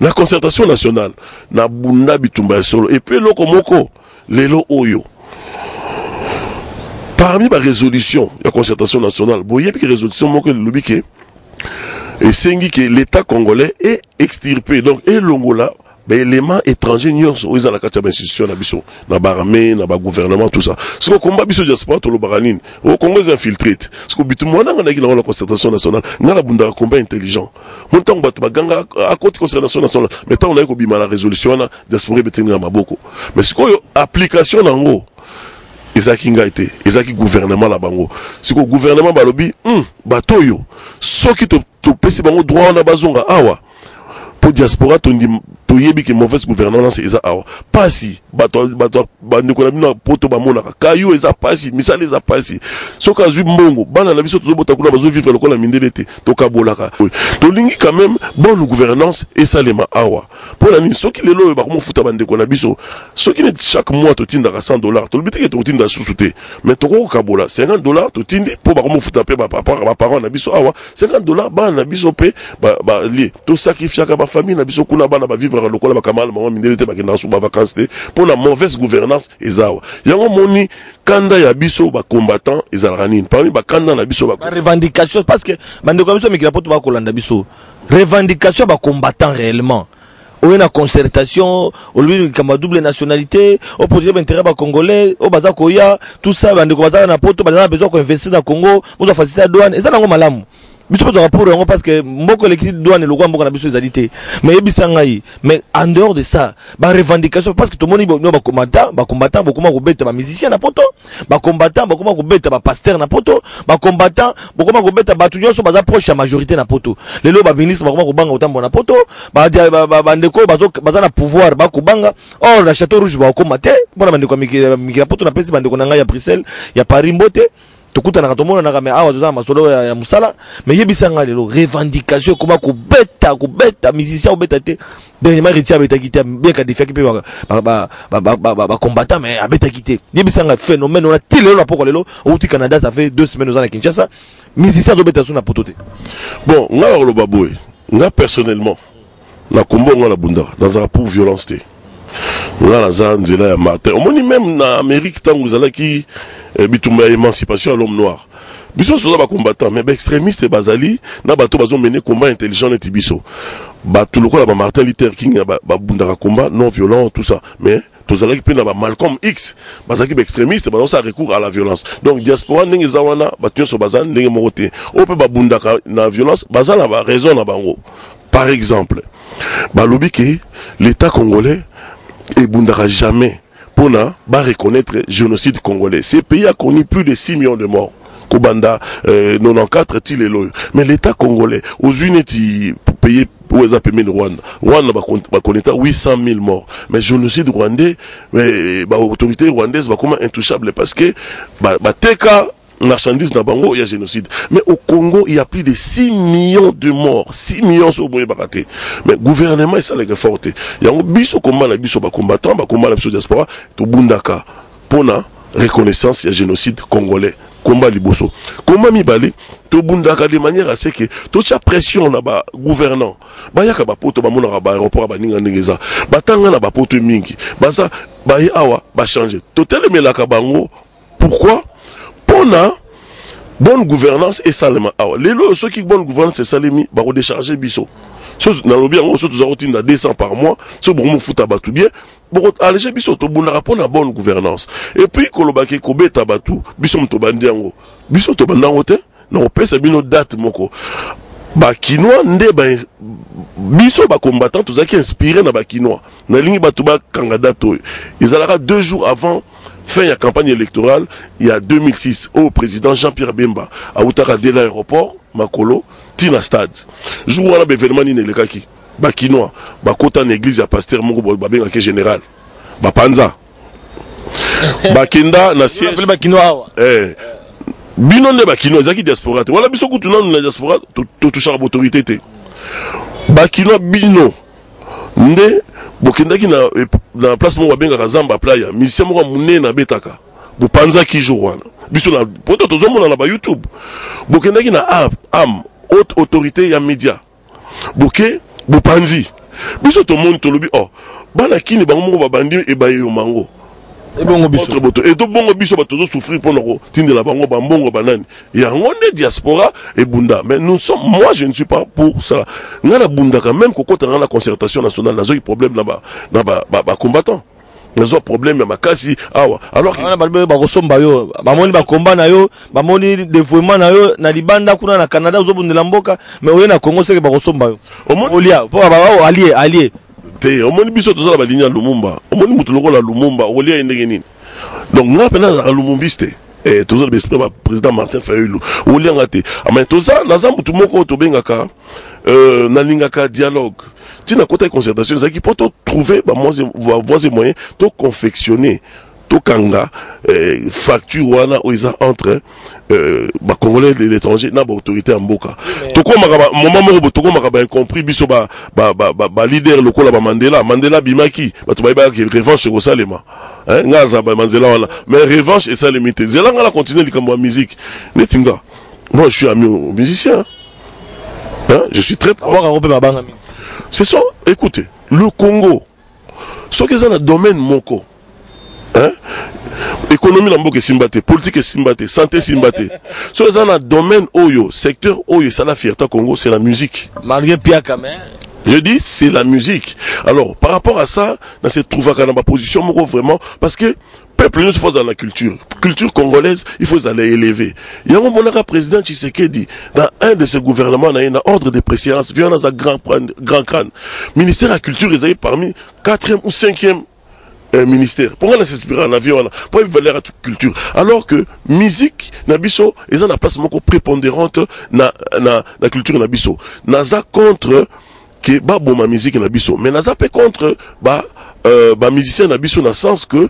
La concertation nationale na bunda bitumba solo et puis lokomoko lelo oyo. Parmi les résolutions de la concertation nationale, il y a une résolution moko le lobby et c'est que l'État congolais est extirpé donc et l'Angola ben éléments étrangers n'y sont ils ont la carte d'institution na biso na barmée na ba gouvernement tout ça ce qu'on combat biso diaspora to lo baranine au Congo ils infiltrés ce que bitu mwana ngana ngina la concertation nationale ngana bunda combat intelligent montant batu baganga à côté concertation nationale mais tant on a ko bima la résolution na diaspora betenga maboko mais ce que application nango ils ezaki ngai te ezaki gouvernement la bango siko gouvernement balobi bato yo soki topesi bango droit na bazonga awa pour diaspora toyebi ke mauvaise gouvernance eza awa pasi bato bandeko na bino poto bamonaka kayo eza pasi misala eza pasi soki azwi mbongo bana na biso tozobota kuna bazovivre lokola mindele te tokabolaka tolingi quand même bonne gouvernance esalema awa mpona nini soki lelo oyo bakomofuta bandeko na biso soki neti chaque mois totindaka $100 tolobi teke tokotinda susu te mais tokokokabola $50 totindi mpo bakomofuta mpe baparent na biso awa $50 bana na biso mpe balie tosacrifiaka bafamille na biso kuna bana bavivre lokola bakamala mama mindele te bakendaka so bavacance te mpona mauvaise gouvernance ezawa yango moni kanda ya biso bacombattant ezalaka nini parmi bakanda na biso revendication parce que bandeko ya biso mikila poto bakolanda biso revendication bacombattant réellement oyo na concertation olobi kama double nationalité au projet d'intérêt ba congolais au baza koya tout ça bandeko baza na poto baza besoin ko investir na Congo pour faciliter douane eza nango malamu biso pour rapport yango parce que mboko l'équipe douane le mboka na biso ezalité mais ebisa ngai mais en dehors de ça ba revendication parce que tout le monde ba combattant beaucoup ko beta ba musicien na poto ba combattant beaucoup ko beta ba pasteur na poto ba combattant beaucoup ko beta ba tunyoso baza proche ya majorité na poto lelo ba ministre beaucoup ko banga otambo na poto ba ndeko baza na pouvoir ba ko banga or la château rouge ba ko maté bona bandeko mikila poto na pesi bandeko na ngai ya Bruxelles ya Paris mbote tokuta na tomona na kama awa toza masolo ya musala mais yebisanga lelo revendication comment ko beta musicien obeta te dernièrement retia beta kité bien ka défi pe ba combattant mais abeta kité yebisanga phénomène on a tilelo na poko lelo au Canada ça fait 2 semaines aux à Kinshasa musicien obeta sur na potote bon nga lo baboy nga personnellement na kombo nga la bunda dans un rapport violence te nga la zanzela ya Martin omoni même na Amérique tango zalaki bitumba émancipation à l'homme noir biso soza ba combattant mais ba extrémiste bazali na bato bazo mener combat intelligent et biso bato lokola ba Martin Luther King ba bundaka combat non violent tout ça mais tozalaki pe na ba Malcolm X bazaki ba extrémiste bazo sa recours à la violence donc diaspora ndenge zawana bato so bazan ndenge morote o pe ba bundaka na violence bazala ba raison na bango par exemple balobi ke l'état congolais et bundaka jamais pour reconnaître le génocide congolais. Ce pays a connu plus de 6 millions de morts. Kobanda 94 est mais l'État congolais, aux unités pour payer pour les appeler le Rwanda. Rwanda va connaître 800 000 morts. Mais le génocide rwandais, l'autorité rwandaise va comment intouchable parce que teka marchandises dans Bango, il y a génocide. Mais au Congo, il y a plus de 6 millions de morts. 6 millions sur le baraté. Mais le gouvernement, il s'est forte. Il y a un biso combat, la biso combattant, combat la biso diaspora, tout bundaka. Pour la reconnaissance, il y a génocide congolais. Combat liboso. Comment mi balé, tout bundaka de manière à ce que toute la pression là-bas, gouvernant, yaka ba poto ba mona ba aéroport ba ninga ngeza, tanga na ba poto mingi, ça, awa, changer. Total mais la kabango, pourquoi? Pona bonne gouvernance et salema awa lelo ceux qui bonne gouvernance et salemi ba redécharger biso so na lobi yango so toza rotinda 200 par mois so bon futa batu bien bon alléger biso to bunda rapona bonne gouvernance et puis kolobaki ko beta batu biso mto bandi yango biso to bandango te na opesa bino date moko ba kinois nde ba biso ba combattant tozaki inspiré na ba kinois na lingi batu ba kangada to ezalaka 2 jours avant fin de la campagne électorale, il y a 2006, au président Jean-Pierre Bemba, à Outara de l'aéroport, Makolo, Tina Stade. Jour où on a événement ni le kaki, Bakinois, Bakota l'église à pasteur Mongo Babeng général, Bapanza, Bakenda na siège. Bakinois. Binon de Bakinois, Zaki diaspora. Voilà biso kutunan na diaspora, tout toucher à l'autorité. Bakinois bino, nde bokendaki na place mo babenga kazamba playa musicien moko munene na betaka bopanza ki jour wana biso na poto tozomona na ba YouTube bokendaki na am haute autorité ya média boke bopanzi biso to monde tolobi bana kini bango moko babandi e bayo mango et bongo biso et to bongo biso ba tozo souffrir pour nako tindela bango bambongo banani ya ngonde diaspora et bunda mais moi je ne suis pas pour ça ngana bunda quand même kokota na concertation nationale nazo problème na ba combattant nazo problème ya makasi awa alors que ba kosomba yo ba moni ba combat na yo ba moni dévouement na yo na libanda kuna na Canada uzobundela mboka mais oyo na Congo seke ba kosomba yo olia po ba allié te omoni biso tozala ba ligne ya Lumumba omoni mutu lokola Lumumba olia ndenge nini Donc nga pena za lumumbiste toujours le président Martin Fayulu ou liangate mais tout ça na zambu tout moko to bengaka na lingaka dialogue tina côté concertation ça qui peut trouver bah moi voies et moyens to confectionner to kanga facture wana oiza entre ba congolais de l'étranger na ba autorité en boka to ko makaba moment moko to ko makaba incompris biso ba leader lokola ba Mandela bimaki ba to ba revanche ko salema ngaza ba Mandela wana mais revanche et ça limité zela ngala continuer likambo musique netinga moi je suis ami musicien je suis très c'est ça écoutez le Congo ce que ça dans domaine moko économie na mboka simbate politique simbate santé simbate so ça na domaine oyo secteur oyo ça la fierté Congo c'est la musique malgré Piaka mais je dis c'est la musique alors par rapport à ça dans cette trouva dans ma position moko vraiment parce que peuple nous faut dans la culture congolaise il faut aller élever il y a un monarque président Tshisekedi dans un de ses gouvernements na ordre de préséance vient dans un grand crâne ministère de la culture ils avaient parmi 4e ou 5e ministère pour qu'on s'inspire en avion pour évaluer la culture alors que musique nabiso ils ont la place moko prépondérante na culture nabiso naza contre que ba bon ma musique nabiso mais naza pas contre ba musicien nabiso dans le sens que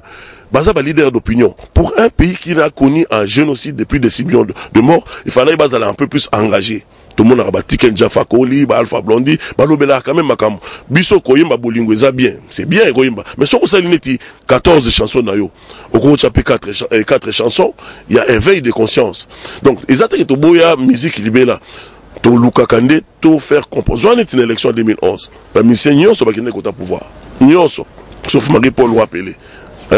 baza ba leader d'opinion pour un pays qui n'a connu un génocide depuis des 6 millions de morts il fallait baza un peu plus engagé. Tout le monde a battu Ken Jaffa Koli, Alpha Blondy, Balobela quand même makam. Biso koyemba bolingo eza bien, c'est bien koyemba. Mais si on s'aligne 14 chansons na yo, au cours de 4 chansons, il y a éveil de conscience. Donc ils attendent to boya musique libéla. To Luka Kande, to faire composer. On est une élection en 2011. La mission nyonso ba kende kota pouvoir. Nyonso, sauf Marie-Paul Wapele.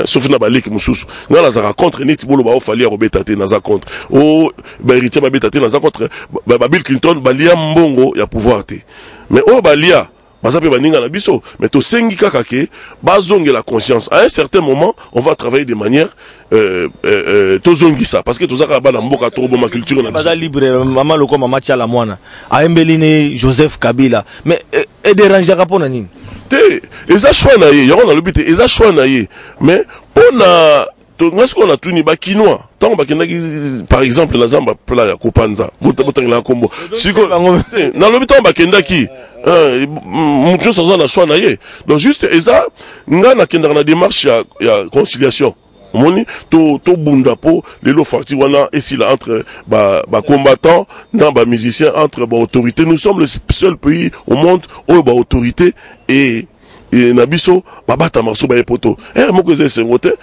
Sauf na baliki mususu nga nazaka contre neti bolo ba ofali ya robeta te naza contre o ba héritier ba beta te naza contre ba Bill Clinton balia mbongo ya pouvoir te mais o balia baza pe baninga na biso mais to sengi kaka ke bazonge la conscience à un certain moment on va travailler de manière to zongi ça parce que to zaka ba na mboka to bo ma culture na baza libre mama loko mama tia la mwana a embeline Joseph Kabila mais et déranger ka pona nini eza choix na ye yona lobite eza choix na ye mais pona to ngasko na tuni ba kinois tant ba kinaki par exemple na zamba pla ya kopanza botangela kombo siko na lobite ba kendaki mucho ça na choix na ye donc juste eza nga na kenda na démarche ya conciliation moni to bunda po lelo facti wana esila entre ba combattants dans ba musiciens entre ba autorités nous sommes le seul pays au monde où ba autorité et nabiso babata marso ba epoto moko ze sengote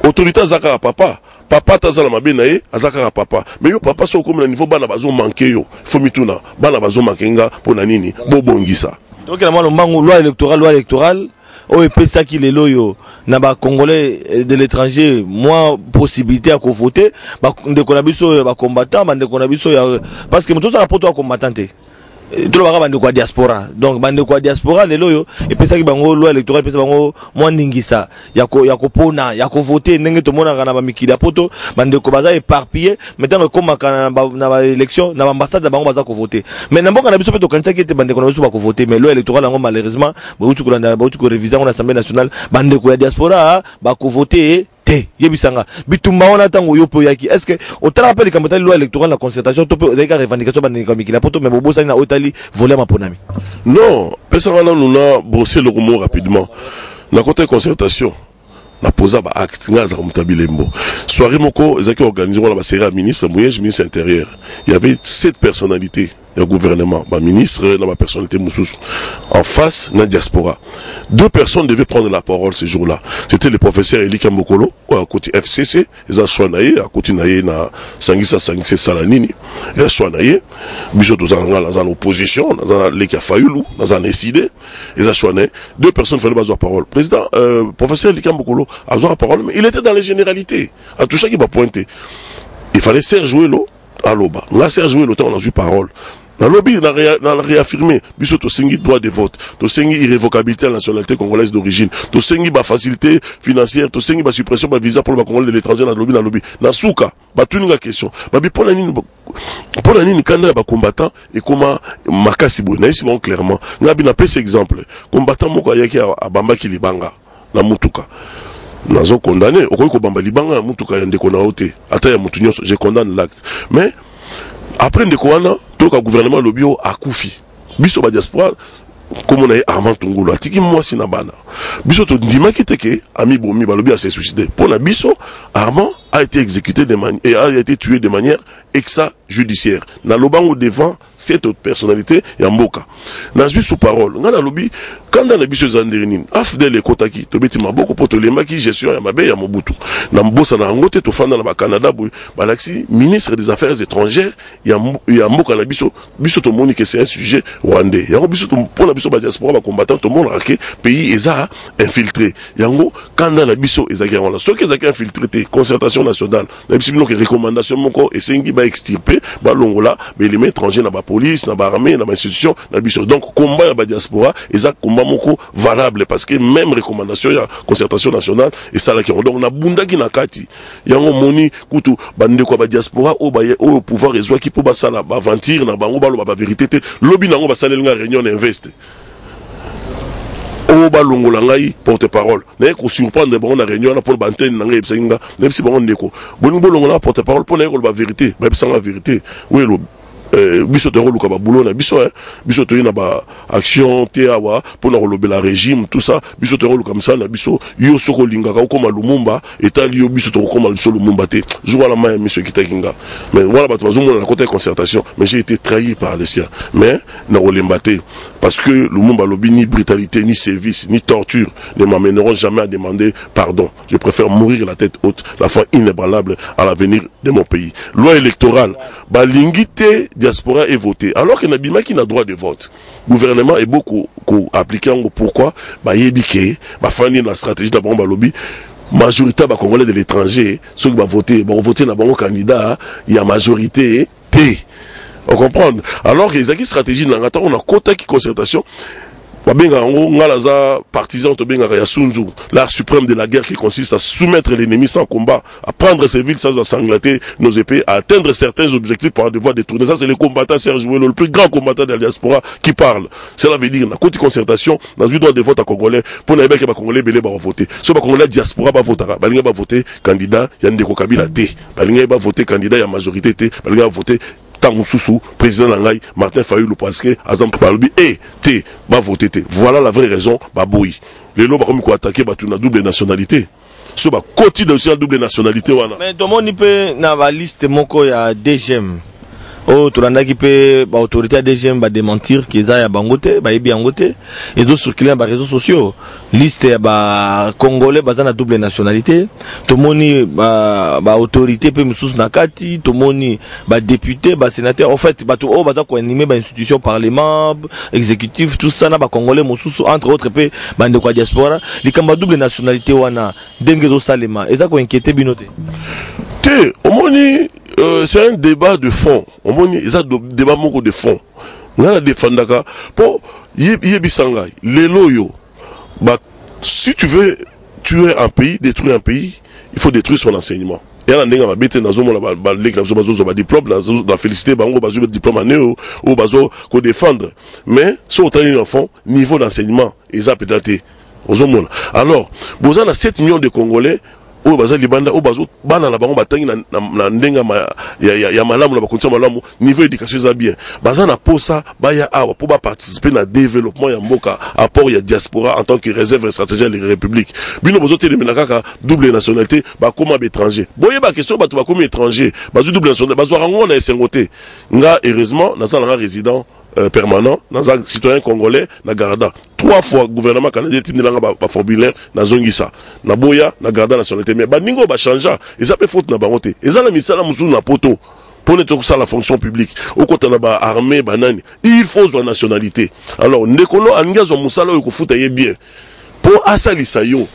autorité zaka papa tazala mabe na ye azaka papa mais yo papa so comme le niveau bana bazo manquer yo faut mituna bana bazo mankenga pona nini bobongisa donc la mbango loi électorale o epesa ki lelo yo na ba congolais de l'étranger moi possibilité à voter ba ndeko na biso ba combattant ba ndeko na biso ya parce que muto za poto combattant tout le monde est diaspora donc bande quoi diaspora lelo yo epesa ki bango loi électorale epesa bango moi ningisa yako pona yako voter ndenge to mona kana ba mikili ya poto bande ko baza éparpillé maintenant comme na ba élection na ambassade bango baza ko voter mais na mboka na biso peto kanisa ki ete bande ko na biso ba ko voter mais loi électorale ngo malheureusement ba utu ko réviser en assemblée nationale bande ko ya diaspora ba ko voter te yebisanga bitumba ona tango yopo yaki est-ce que au te rappelle quand la loi électorale la concertation to peut des revendications bande comme la poto mais bobo ça na otali voler ma ponami non personne là nous na brosser le rumeur rapidement na côté concertation na posa ba acte ngaza mutabilembo soirée moko ezaki organisé on la série ministre moyen ministre intérieur il y avait 7 personnalités le gouvernement, ma ministre, ma personnalité Moussous, en face, na diaspora. 2 personnes devaient prendre la parole ce jour-là. C'était le professeur Eli Kambokolo, à côté FCC, ils ont choisi à côté naïe na Sangisa Salanini, ils ont choisi Biso dans l'opposition, dans l'Eka Fayulu, dans un décidé, ils ont choisi 2 personnes fallait avoir la parole. Président, professeur Eli Kambokolo a la parole, mais il était dans les généralités. À tout ça qui va pointer. Il fallait Serge Ouelo à l'Oba. Là, Serge Ouelo, on a eu parole. Dans le lobby, on a réaffirmé, biso to sengi droit de vote, to sengi irrévocabilité à la nationalité congolaise d'origine, to sengi ba facilité financière, to sengi ba suppression ba visa pour le Congolais de l'étranger dans le lobby, na souka, ba tout la question. Ba bi pour la nini kanda ba combattant et comment makasi bo na ici clairement. Na bi na pèse exemple, combattant moko yaki a bamba ki libanga na mutuka. nazo condamné okoki kobamba libanga mutuka ya ndeko na ote ata ya mutu nyonso je condamne l'acte mais après ndeko wana toka gouvernement lobio akufi biso ba diaspora comme on a Armand Tungulu atiki mwasi na bana biso to ndimaki teke ami bomi balobi a se suicider pour na biso Armand a été exécuté de manière et a été tué de manière extrajudiciaire na lobango devant cette autre personnalité ya mboka na juste sous parole ngana lobi kanda na biso zanderini afdel ekotaki to beti maboko po to lemaki gestion ya mabe ya Mobutu na mbosa na ngote to fanda na ba Canada bo balaxi ministre des affaires étrangères ya mboka na biso to moni que c'est un sujet rwandais yango biso to pona biso ba diaspora ba combattant to mona ke pays eza infiltré yango kanda na biso ezaki wala soki ezaki infiltré te concertation nationale na biso bino ke recommandation moko esengi ba extirper ba longola ba éléments étrangers na ba police na ba armée na ba institution na biso donc combat ya ba diaspora eza combat moko valable parce que même recommandation ya concertation nationale et ça là qui donc na bundaki na kati yango moni kutu bande ko ba diaspora au pouvoir ezwa ki po ba sala ba aventure na bango balo ba vérité te lobi nango ba salela réunion invest o ba longola ngai porte-parole na ko surprendre bon na réunion na pour bantene na ngai bisinga même si bon ndeko boni bo longola porte-parole pour na ko ba vérité ba bisanga vérité oui lo biso to luka ba boulot na biso biso to ina ba action te awa pour na lobela régime tout ça biso to luka msa na biso yo soko lingaka okoma Lumumba etali yo biso to okoma biso Lumumba te jour la main monsieur kitakinga mais voilà ba tozo mona na côté concertation mais j'ai été trahi par les siens mais na olemba te parce que Lumumba lobi ni brutalité ni service ni torture ne m'amèneront jamais à demander pardon. Je préfère mourir la tête haute, la foi inébranlable à l'avenir de mon pays. Loi électorale, balingité diaspora est votée alors que Nabima qui n'a droit de vote. Gouvernement est beaucoup appliqué en pourquoi bah yébike bah fani la stratégie d'abord bah lobby majorité bah congolais de l'étranger ceux qui va voter na bon candidat il y a majorité T. On comprend. Alors que les acquis stratégies on a quota qui concertation. Babenga ngo ngalaza partisan to benga ya Sunzu, l'art suprême de la guerre qui consiste à soumettre l'ennemi sans combat, à prendre ses villes sans ensanglanter nos épées, à atteindre certains objectifs par devoir détourner. Ça c'est le combattant Serge Ouelo, le plus grand combattant de la diaspora qui parle. Cela veut dire na côté concertation, dans une droit de vote à congolais pour na que ba congolais belé ba voter. So ba congolais diaspora ba voter, balinga ba voter candidat ya Ndeko Kabila T. Balinga ba voter candidat ya majorité T, balinga ba voter Tangususu, président Langai, Martin Fayulu, parce que Azam Palubi et T, va voter T. Voilà la vraie raison, Baboui. Les lois comme quoi attaquer, tu as double nationalité. Ce va continuer aussi à double nationalité. Mais tout le monde peut dans la liste, il y a DGM. Oh, tout le monde qui peut, l'autorité DGM va démentir qu'ils aient à Bangote, et d'autres circuler dans les réseaux sociaux. Liste Congolais, dans la double nationalité. Tout le monde, autorité peut me sous nakati, tout le monde, député, sénateur. En fait, tout le monde, animé, institution, parlement, exécutif, tout ça, Congolais, entre autres, peut, de quoi diaspora. Les cambas double nationalité, wana, dengue salema. Et ça, quoi, inquiété, binoté. Au monde, c'est un débat de fond. Au moins, il y a un débat de fond. On a défendu pour Yébisanga, les loyaux. Si tu veux tuer un pays, détruire un pays, il faut détruire son enseignement. Et là, on a bêté dans un diplôme, dans félicité, bango, bazo diplôme année ou bazo qu'on défendre. Mais, si on a un enfant, niveau d'enseignement, ils ont peut-être. Alors, vous avez 7 millions de Congolais. O baza libanda o bazo bana la bango batangi na ndenga ya malamu na bakontia malamu niveau éducation za bien baza na posa baya awa pour participer na développement ya mboka apport ya diaspora en tant que réserve stratégique de la République bino bozo telemena kaka double nationalité ba koma étranger boye ba question ba to ba koma étranger bazo double nationalité bazo rango na esengote nga heureusement na sala résident permanent dans un citoyen congolais na garda 3 fois gouvernement canadien tindelanga ba formulaire na zongisa na boya na garda nationalité mais ba ningo ba changea et ça peut faute na bangote et ça la misala musu na poto pour nettoyer ça la fonction publique au côté na ba armée banani il faut la nationalité alors ndekolo angazo musala ko futa ye bien pour asalisa yo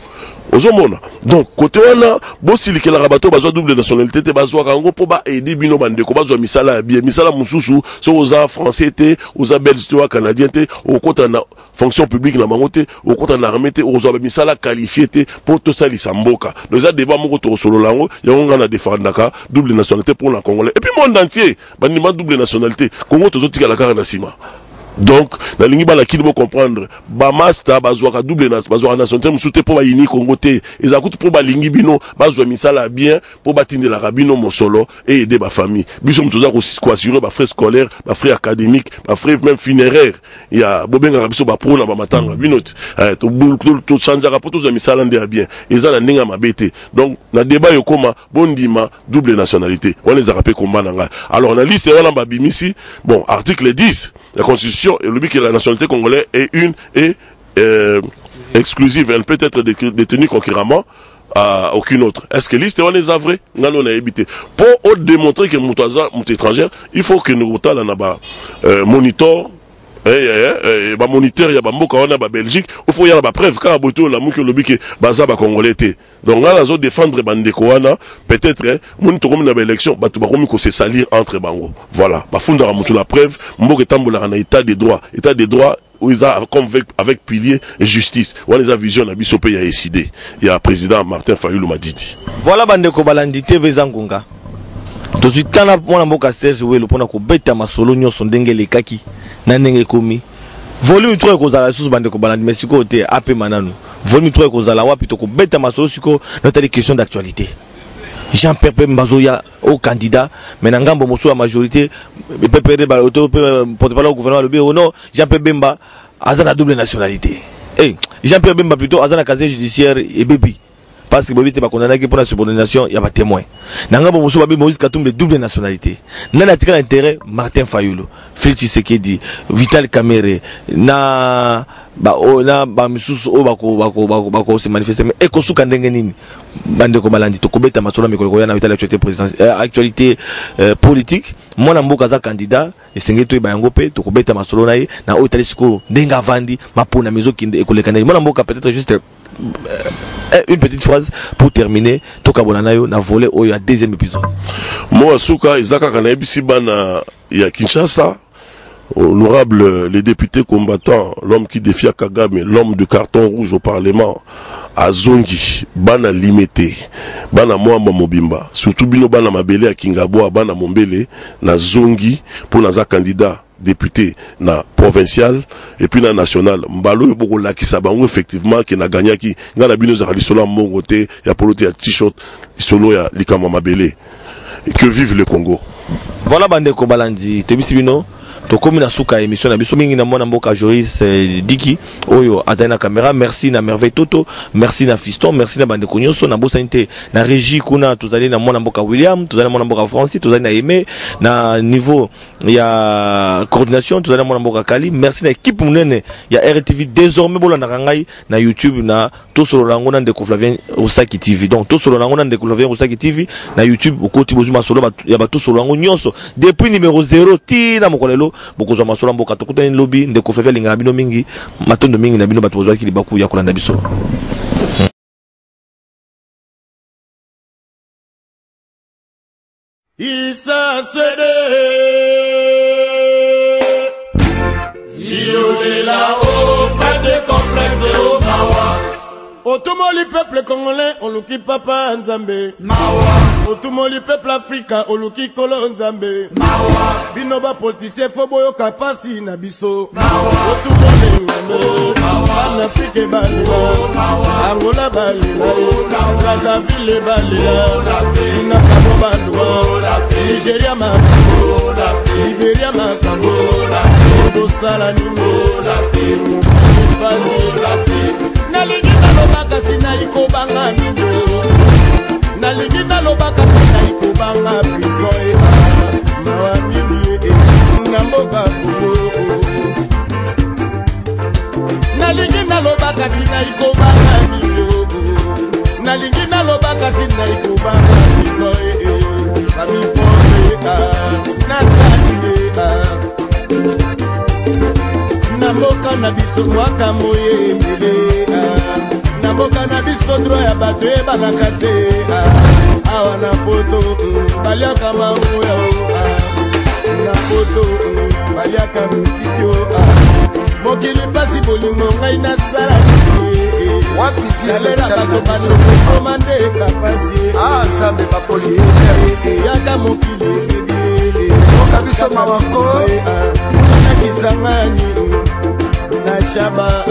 ozomona donc côté wana bosi likela rabato bazwa double nationalité te bazwa kango po ba aider bino bandeko bazwa misala bien misala mususu so oza français te oza belge te wa canadien te au côté na fonction publique na bangote au côté na armée te ozwa misala qualifié te pour to salisa mboka donc ça débat moko to solo lango yango na défendaka double nationalité pour la congolais et puis monde entier bandima double nationalité Congo tozotika la kara na sima Donc, na lingi ba la kili bo comprendre, ba master bazwa double nationalité musuté pour ba yini Congo te. Ils akut pour ba lingi bino, bazwa misala bien pour batinde la rabino mosolo et aider ba famille. Biso mtoza ko assurer ba frais scolaires, ba frais académiques, ba frais même funéraires. Il y a bobenga biso ba pro na ba matanga binoti. To changer rapport to misala ndé bien. Eza na ndinga mabete. Donc, na débat yokoma bondima double nationalité. On les a rappelé combat nanga. Alors, na liste wana ba bimisi, bon, article 10, la constitution et le but que la nationalité congolaise est une et exclusive. Elle peut être détenue concurremment à aucune autre. Est-ce que liste on les a vrais? Non, on a évité. Pour démontrer que mon étranger, il faut que nous monitor. Ba moniteur ya ba mboka wana ba Belgique il faut y a ba preuve ka boto la muki lobi ke baza ba congolais te. Donc là zo défendre bandeko wana peut-être mon to comme na ba élection ba to ba komi ko se salir entre bango. Voilà, ba funda ra mutu la preuve mboka tambola na état des droits où ils ont comme avec pilier et justice. On les a vision na biso pe ya décidé. Il y a président Martin Fayulu m'a dit. Voilà bandeko balandi TV Zangunga. Tozi tana mwana mboka Serge Welo pona ko beta masolo nyonso ndenge lekaki na ndenge komi. Volume 3 kozala sous bandeko balandi mais siko te ape mananu. Volume 3 kozala wapi to ko beta masolo siko notali question d'actualité. Jean-Pierre Bembazoya au candidat mais ngambo moso la majorité PPR ba auto porte-parole au gouvernement le bureau non Jean-Pierre Bemba azana double nationalité. Jean-Pierre Bemba plutôt azana casier judiciaire et bébi. Parce que Bobité va condamner pour la subordination, il y a pas témoin. Nanga Bomoso Babi Moïse Katumbe double nationalité. Nana tika intérêt Martin Fayulu, Félix Tshisekedi, Vital Kamerhe, na misusu o bako se manifester mais ekosu kandenge nini bande ko balandi to kobeta masolo mikolo ya na Vital actualité politique mona mboka za candidat esenge to bayango pe to kobeta masolo na ye na o itali siko ndenga vandi mapona mezo kinde ekolekana mona mboka peut-être juste une petite phrase pour terminer. Tokabonanayo na volé au ya deuxième épisode. Moi Souka Isaka Kanebisi bana ya Kinshasa, honorable les députés combattants, l'homme qui défie Kagame, l'homme de carton rouge au Parlement, Azongi, bana limité, bana Mwamba Mobimba, surtout bino bana Mabele à Kingabo, bana Mombele, na Zongi pour naza candidat député na provincial et puis na national mbalo boko la ki sabango effectivement qui na gagné qui ngana bino za lisolo mongote ya polote ya t-shirt solo ya likama Mabele. Que vive le Congo. Voilà bande ko balandi tebisi bino to komi na suka émission na biso mingi na mona mboka Joris Diki oyo azana caméra. Merci na Merveille Toto, merci na Fiston, merci na bande ko nyonso na bosanité na régie kuna tozali na mona mboka William, tozali na mona mboka Francis, tozali na Aimé na niveau ya coordination, tozali na mona mboka Kali. Merci na équipe munene ya RTV désormais bola na rangai na YouTube na to solo lango na ndeko Flavien Osaki TV. Donc to solo lango na ndeko Flavien Osaki TV na YouTube okoti bozuma solo ya bato solo lango nyonso depuis numéro 0 ti na mokolelo bokozwa masolo mboka tokuta ni lobby ndeko Flavien linga bino mingi matondo mingi na bino bato bozwa ki libaku ya kolanda biso. Isa swede violela o pas de complexe o mawa otumoli peuple congolais oluki papa nzambe mawa otumoli peuple africain oluki kolo nzambe mawa bino ba politicien fo boyoka pasi na biso mawa otumoli nzambe mawa na Afrique balila Angola balila Brazzaville balila na Kabo balwa Nigeria makambo Liberia makambo dosala nimo basi nalingi nalobaka sina ikobanga mingo nalingi nalobaka sina ikobanga prison mawa mingi na mboka Kongo nalingi nalobaka sina ikobanga mingo nalingi nalobaka sina ikobanga prison amipose nasalile na mboka na biso mwaka moyembele na mboka na biso droit ya bato ebalaka te awa na poto baliaka mangoya na poto baliaka mipikio mokili mpasi bolingo ngai nasala salera bato banokomande kapasi nzambe bapolisi yaka mokili biso mawako kisangani na shaba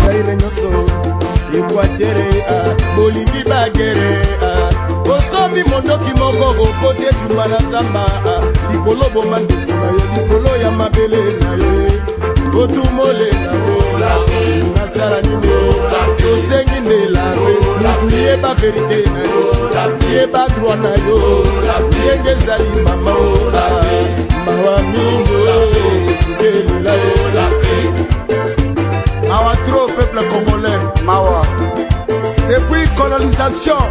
zaire nyoso ekwatere bolingi bagere osomi mondoki moko kokote etumba na zamba likolo boma nduku na yo likolo ya mabele na yo otumolenga yo nasala nini tosengi ndelare mutu yeba verite na yo yeba droit na yo ndenge ezali mama mawa mingi tukelela awa trop peuple congolais mawa depuis colonisation